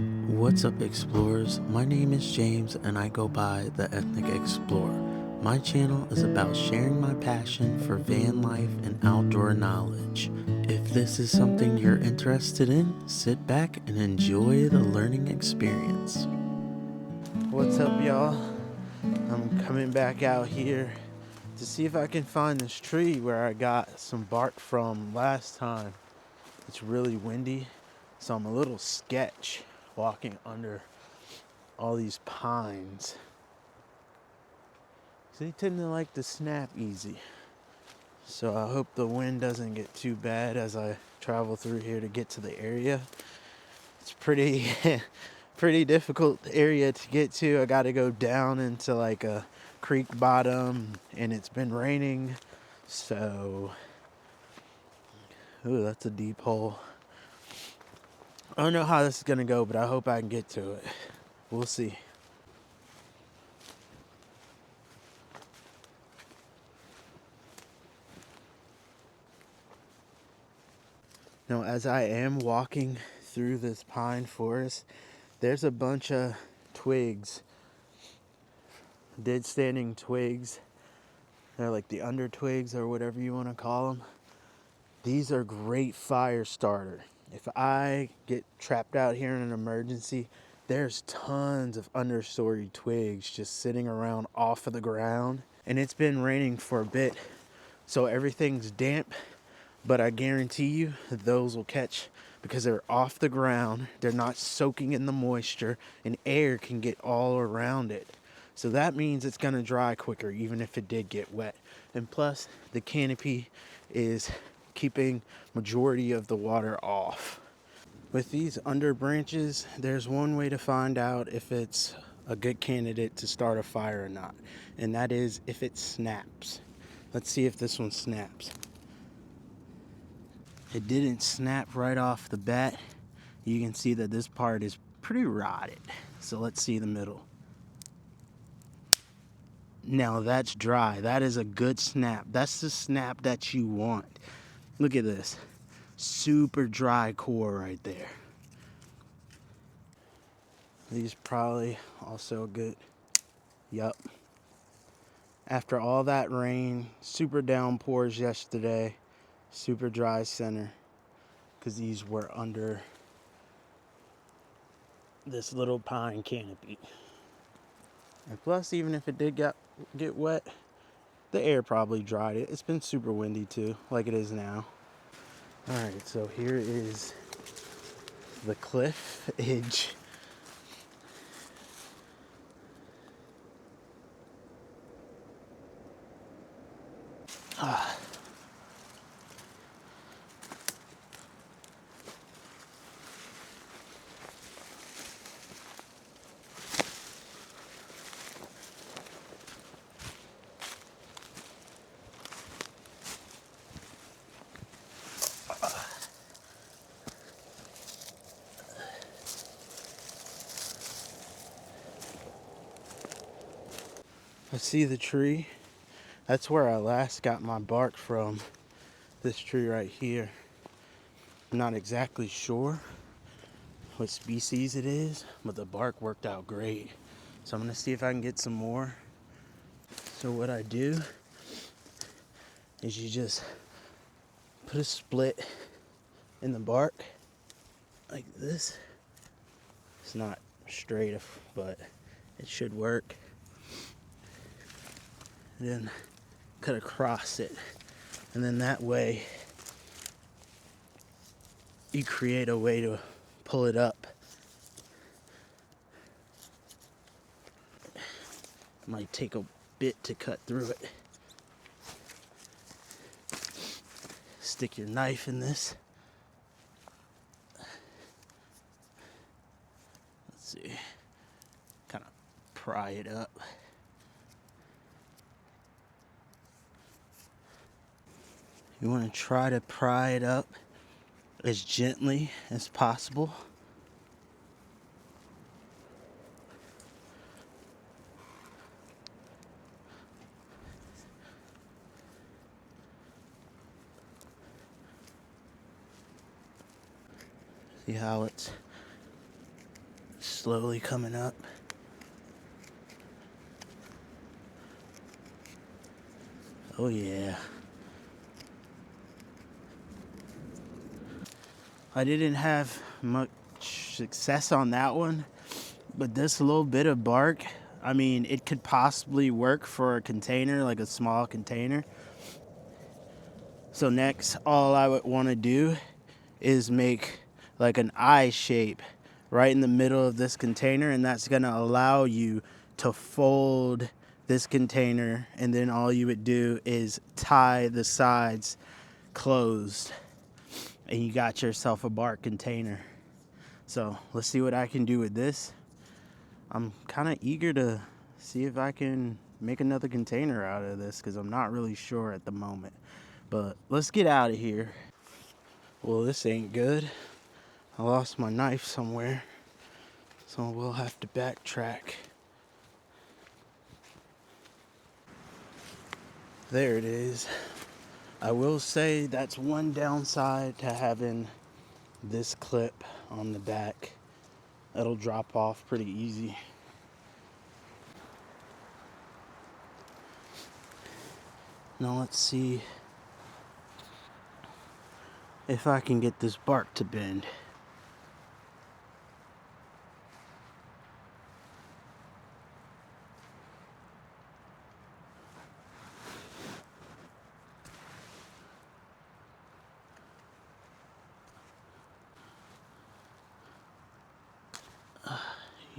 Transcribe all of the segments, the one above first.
What's up, explorers? My name is James and I go by the Ethnic Explorer. My channel is about sharing my passion for van life and outdoor knowledge. If this is something you're interested in, sit back and enjoy the learning experience. What's up, y'all? I'm coming back out here to see if I can find this tree where I got some bark from last time. It's really windy, so I'm a little sketch walking under all these pines. So they tend to like to snap easy. So I hope the wind doesn't get too bad as I travel through here to get to the area. It's pretty pretty difficult area to get to. I got to go down into like a creek bottom, and it's been raining. So ooh, that's a deep hole. I don't know how this is gonna go, but I hope I can get to it. We'll see. Now, as I am walking through this pine forest, there's a bunch of twigs, dead standing twigs. They're like the under twigs or whatever you want to call them. These are great fire starter. If I get trapped out here in an emergency, there's tons of understory twigs just sitting around off of the ground. And it's been raining for a bit, so everything's damp. But I guarantee you those will catch because they're off the ground. They're not soaking in the moisture, and air can get all around it. So that means it's going to dry quicker, even if it did get wet. And plus, the canopy is keeping majority of the water off. With these under branches, there's one way to find out if it's a good candidate to start a fire or not. And that is if it snaps. Let's see if this one snaps. It didn't snap right off the bat. You can see that this part is pretty rotted. So let's see the middle. Now that's dry. That is a good snap. That's the snap that you want. Look at this. Super dry core right there. These probably also good. Yup. After all that rain, super downpours yesterday, super dry center, because these were under this little pine canopy. And plus, even if it did get wet, the air probably dried it. It's been super windy too, like it is now. Alright, so here is the cliff edge. I see the tree. That's where I last got my bark from. This tree right here. I'm not exactly sure what species it is, but the bark worked out great. So I'm gonna see if I can get some more. So what I do is you just put a split in the bark like this. It's not straight, but it should work. And then cut across it, and then that way you create a way to pull it up. Might take a bit to cut through it. Stick your knife in this. Let's see. Kind of pry it up. You want to try to pry it up as gently as possible. See how it's slowly coming up. Oh yeah. I didn't have much success on that one, but this little bit of bark, I mean, it could possibly work for a container, like a small container. So next, all I would want to do is make like an eye shape right in the middle of this container, and that's going to allow you to fold this container, and then all you would do is tie the sides closed, and you got yourself a bark container. So let's see what I can do with this. I'm kind of eager to see if I can make another container out of this, because I'm not really sure at the moment. But let's get out of here. Well, this ain't good. I lost my knife somewhere, so we'll have to backtrack. There it is. I will say that's one downside to having this clip on the back. It'll drop off pretty easy. Now let's see if I can get this bark to bend.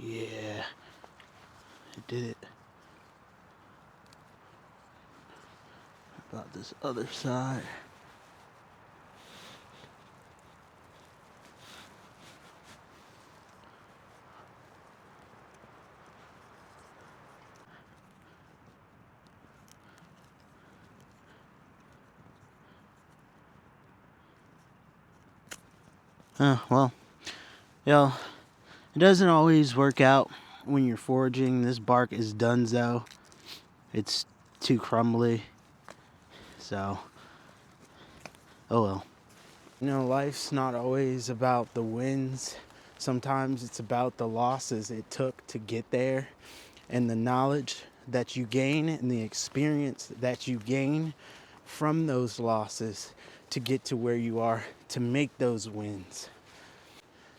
Yeah, I did it. About this other side. Well, it doesn't always work out when you're foraging. This bark is donezo. It's too crumbly. So, oh well. Life's not always about the wins. Sometimes it's about the losses it took to get there, and the knowledge that you gain and the experience that you gain from those losses to get to where you are to make those wins.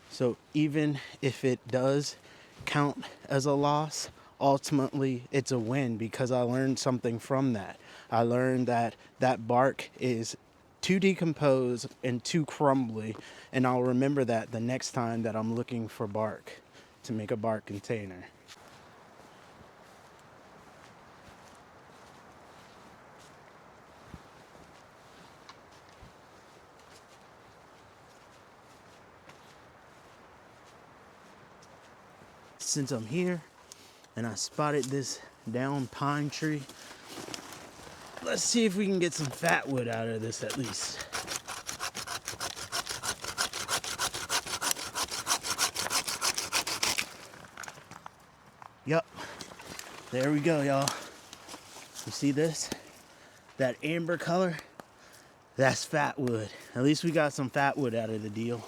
So even if it does count as a loss, ultimately it's a win, because I learned something from that. I learned that that bark is too decomposed and too crumbly, and I'll remember that the next time that I'm looking for bark to make a bark container. Since I'm here and I spotted this down pine tree, let's see if we can get some fatwood out of this at least. Yup, there we go, y'all. You see this? That amber color? That's fatwood. At least we got some fatwood out of the deal.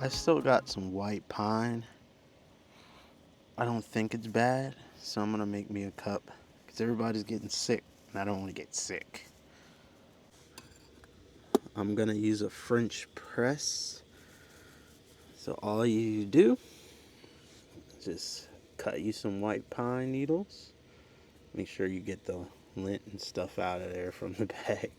I still got some white pine. I don't think it's bad, so I'm gonna make me a cup, because everybody's getting sick and I don't want to get sick. I'm gonna use a French press. So all you do is just cut you some white pine needles. Make sure you get the lint and stuff out of there from the bag.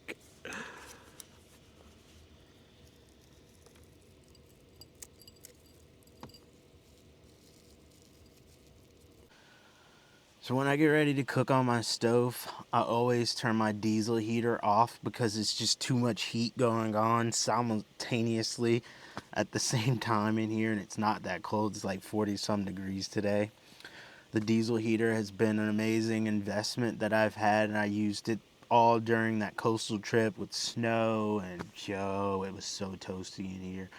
So when I get ready to cook on my stove, I always turn my diesel heater off because it's just too much heat going on simultaneously at the same time in here, and it's not that cold. It's like 40 some degrees today. The diesel heater has been an amazing investment that I've had, and I used it all during that coastal trip with snow and Joe. It was so toasty in here.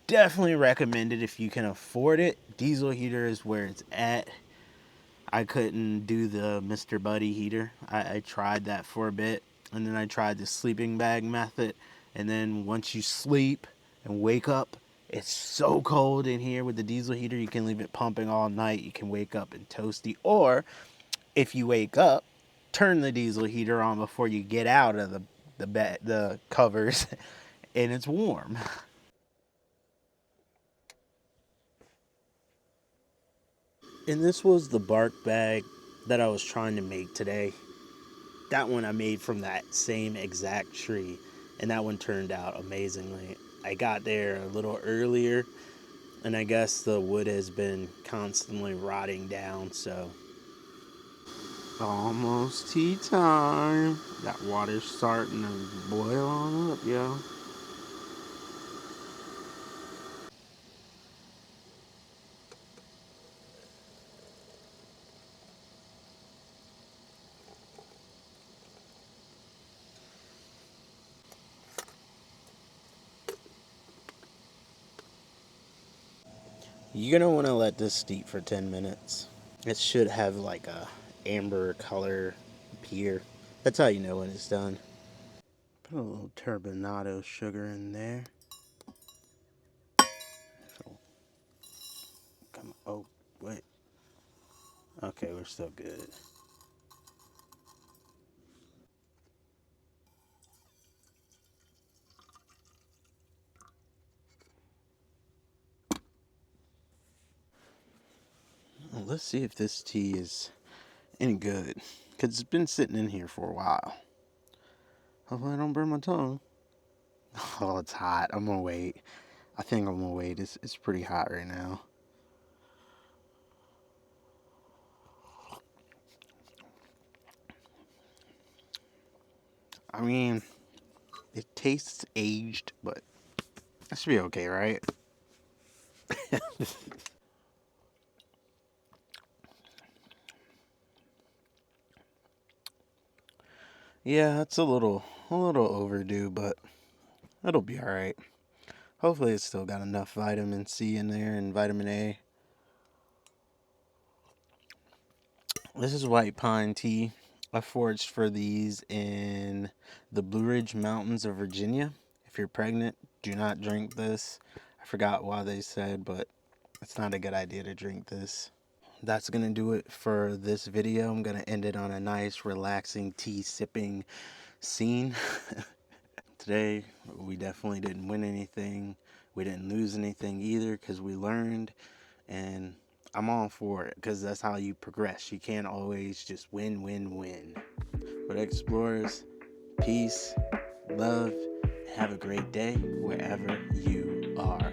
Definitely recommend it if you can afford it. Diesel heater is where it's at. I couldn't do the Mr. Buddy heater. I tried that for a bit, and then I tried the sleeping bag method. And then once you sleep and wake up, it's so cold in here with the diesel heater. You can leave it pumping all night. You can wake up and toasty. Or if you wake up, turn the diesel heater on before you get out of the covers, and it's warm. And this was the bark bag that I was trying to make today. That one I made from that same exact tree, and that one turned out amazingly. I got there a little earlier, and I guess the wood has been constantly rotting down, so. Almost tea time. That water's starting to boil on up, yo. You're gonna want to let this steep for 10 minutes. It should have like a amber color appear. That's how you know when it's done. Put a little turbinado sugar in there. So, come on. Oh, wait. Okay, we're still good. Well, let's see if this tea is any good. Because it's been sitting in here for a while. Hopefully I don't burn my tongue. Oh, it's hot. I'm going to wait. I think I'm going to wait. It's pretty hot right now. I mean, it tastes aged, but that should be okay, right? Yeah, it's a little overdue, but it'll be all right. Hopefully, it's still got enough vitamin C in there and vitamin A. This is white pine tea. I foraged for these in the Blue Ridge Mountains of Virginia. If you're pregnant, do not drink this. I forgot why they said, but it's not a good idea to drink this. That's going to do it for this video. I'm going to end it on a nice, relaxing tea sipping scene. Today, we definitely didn't win anything. We didn't lose anything either because we learned, and I'm all for it because that's how you progress. You can't always just win, win, win. But explorers, peace, love, have a great day wherever you are.